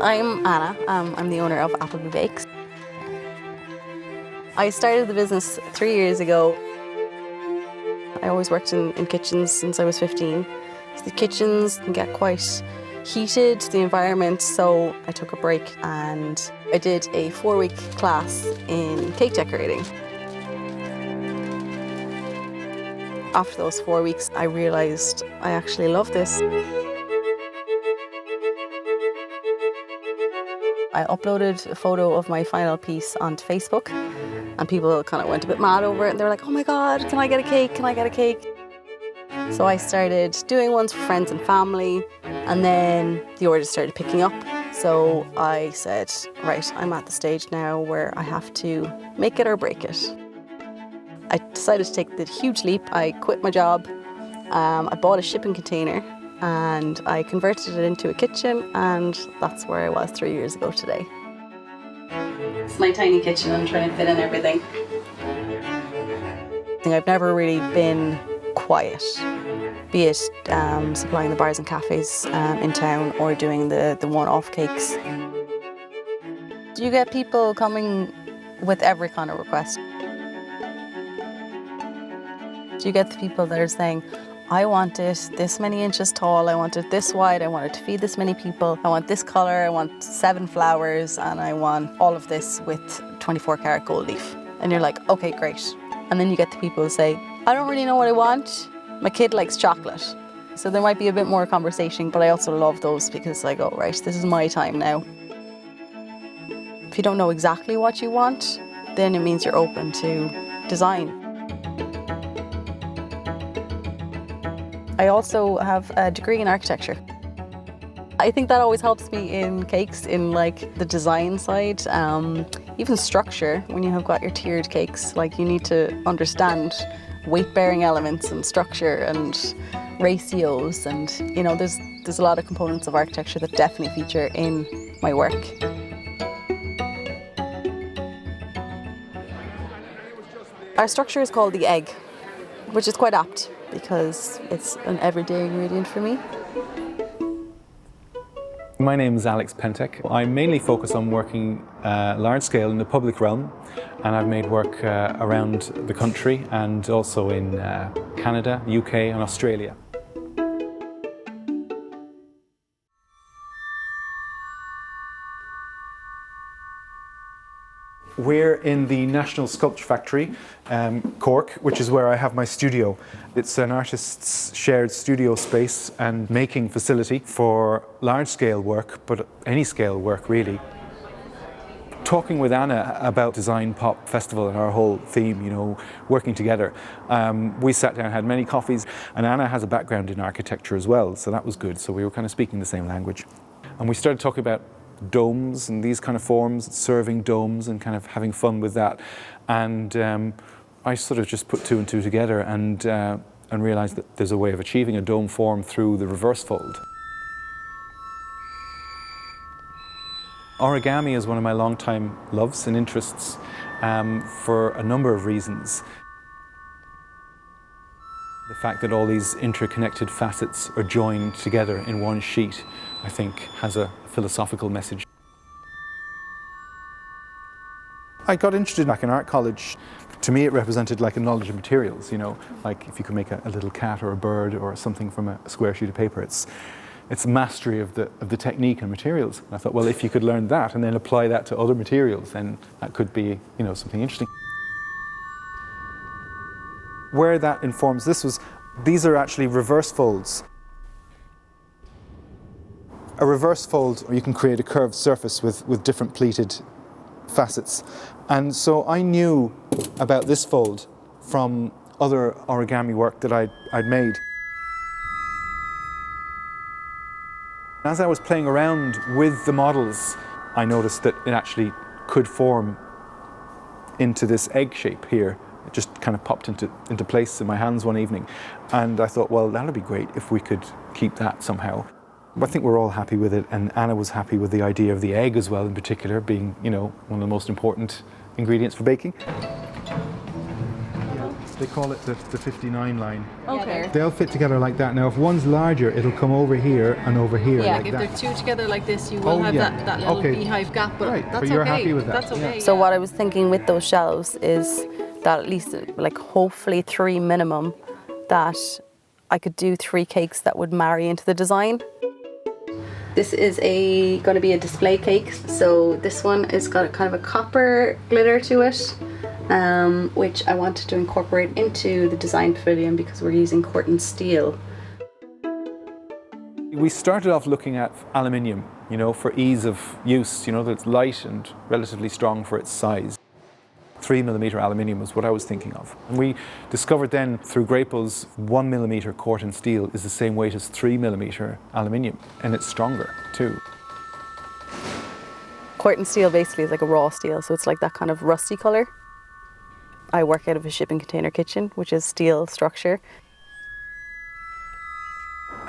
I'm Anna. I'm the owner of Applebee Bakes. I started the business 3 years ago. I always worked in kitchens since I was 15. So the kitchens can get quite heated, the environment, so I took a break and I did a 4-week class in cake decorating. After those 4 weeks, I realised I actually love this. I uploaded a photo of my final piece onto Facebook and people kind of went a bit mad over it and they were like, oh my God, can I get a cake? Can I get a cake? So I started doing ones for friends and family and then the orders started picking up. So I said, right, I'm at the stage now where I have to make it or break it. I decided to take the huge leap. I quit my job, I bought a shipping container and I converted it into a kitchen and that's where I was 3 years ago today. It's my tiny kitchen. I'm trying to fit in everything. I've never really been quiet, be it supplying the bars and cafes in town or doing the one-off cakes. Do you get people coming with every kind of request? Do you get the people that are saying, I want it this many inches tall, I want it this wide, I want it to feed this many people, I want this colour, I want 7 flowers, and I want all of this with 24 karat gold leaf. And you're like, okay, great. And then you get the people who say, I don't really know what I want, my kid likes chocolate. So there might be a bit more conversation, but I also love those because I go, right, this is my time now. If you don't know exactly what you want, then it means you're open to design. I also have a degree in architecture. I think that always helps me in cakes, in like the design side, even structure. When you have got your tiered cakes, like you need to understand weight-bearing elements and structure and ratios, and you know, there's a lot of components of architecture that definitely feature in my work. Our structure is called the egg, which is quite apt because it's an everyday ingredient for me. My name is Pentex. I mainly focus on working large scale in the public realm, and I've made work around the country and also in Canada, UK and Australia. We're in the National Sculpture Factory, Cork, which is where I have my studio. It's an artist's shared studio space and making facility for large-scale work, but any scale work really. Talking with Anna about Design Pop Festival and our whole theme, you know, working together, we sat down, had many coffees, and Anna has a background in architecture as well, so that was good. So we were kind of speaking the same language. And we started talking about domes and these kind of forms, serving domes and kind of having fun with that. And I sort of just put 2 and 2 together and realized that there's a way of achieving a dome form through the reverse fold. Origami is one of my long-time loves and interests for a number of reasons. The fact that all these interconnected facets are joined together in one sheet, I think, has a philosophical message. I got interested back in art college. To me, it represented like a knowledge of materials, you know, like if you can make a little cat or a bird or something from a square sheet of paper, it's mastery of the technique and materials. And I thought, well, if you could learn that and then apply that to other materials, then that could be, you know, something interesting. Where that informs this was, these are actually reverse folds. A reverse fold, or you can create a curved surface with different pleated facets. And so I knew about this fold from other origami work that I'd made. As I was playing around with the models, I noticed that it actually could form into this egg shape here. It just kind of popped into place in my hands one evening. And I thought, well, that'd be great if we could keep that somehow. I think we're all happy with it, and Anna was happy with the idea of the egg as well, in particular, being, you know, one of the most important ingredients for baking. They call it the 59 line. Okay. They'll fit together like that. Now if one's larger, it'll come over here and over here Yeah, like if that. they're two together like this, you will have that little beehive gap, but right. that's But you're okay. happy with that. That's okay. Yeah. So what I was thinking with those shelves is that at least like hopefully 3 minimum, that I could do 3 cakes that would marry into the design. This is going to be a display cake. So this one has got a kind of a copper glitter to it, which I wanted to incorporate into the design pavilion because we're using Corten steel. We started off looking at aluminium, you know, for ease of use, you know, that it's light and relatively strong for its size. 3mm aluminium was what I was thinking of. And we discovered then through Grapel's 1mm Corten steel is the same weight as 3mm aluminium, and it's stronger too. Corten steel basically is like a raw steel, so it's like that kind of rusty colour. I work out of a shipping container kitchen, which is steel structure.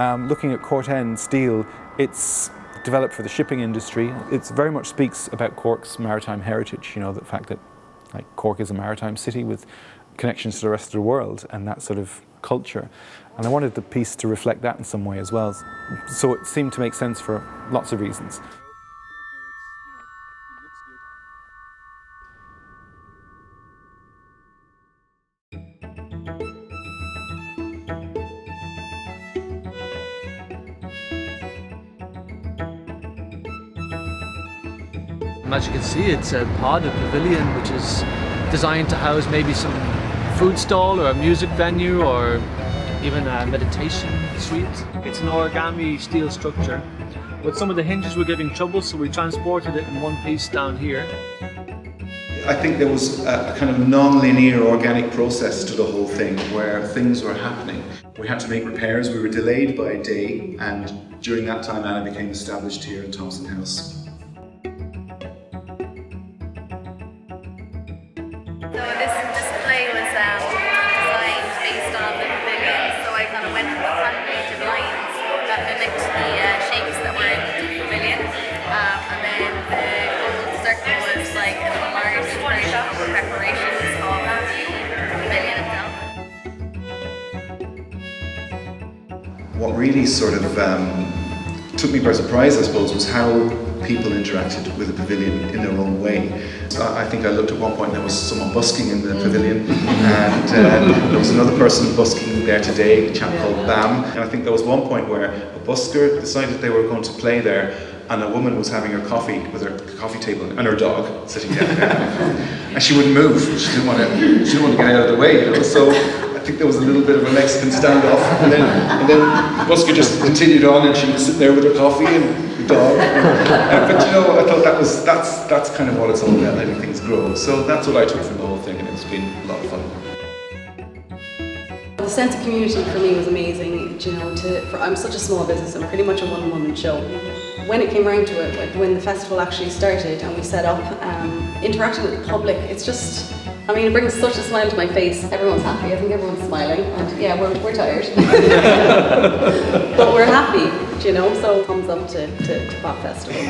Looking at Corten steel, it's developed for the shipping industry. It very much speaks about Cork's maritime heritage, you know, the fact that like Cork is a maritime city with connections to the rest of the world and that sort of culture. And I wanted the piece to reflect that in some way as well. So it seemed to make sense for lots of reasons. As you can see, it's a pod, a pavilion, which is designed to house maybe some food stall or a music venue or even a meditation suite. It's an origami steel structure. With some of the hinges were giving trouble, so we transported it in one piece down here. I think there was a kind of non-linear organic process to the whole thing where things were happening. We had to make repairs, we were delayed by a day, and during that time Anna became established here in Thompson House. So this display was designed based on the pavilion, so I kind of went for the hand-painted lines that mimicked the shapes that were in the pavilion, and then the golden circle was like a large version of the preparations of the pavilion itself. What really sort of took me by surprise, I suppose, was how people interacted with the pavilion in their own way. I think I looked at one point and there was someone busking in the pavilion, and there was another person busking there today, a chap called Bam. And I think there was one point where a busker decided they were going to play there, and a woman was having her coffee with her coffee table and her dog sitting down there, and she wouldn't move. She didn't want to get out of the way, you know. So I think there was a little bit of a Mexican standoff, and then the busker just continued on, and she was sitting there with her coffee and her dog. But you know, I thought that's kind of what it's all about, letting things grow. So that's what I took from the whole thing, and it's been a lot of fun. The sense of community for me was amazing. You know, I'm such a small business. I'm pretty much a one-woman show. When it came around to it, like when the festival actually started and we set up, interacting with the public, it's just, I mean, it brings such a smile to my face. Everyone's happy. I think everyone's smiling. And yeah, we're tired, but we're happy. You know, so thumbs up to Pop Festival.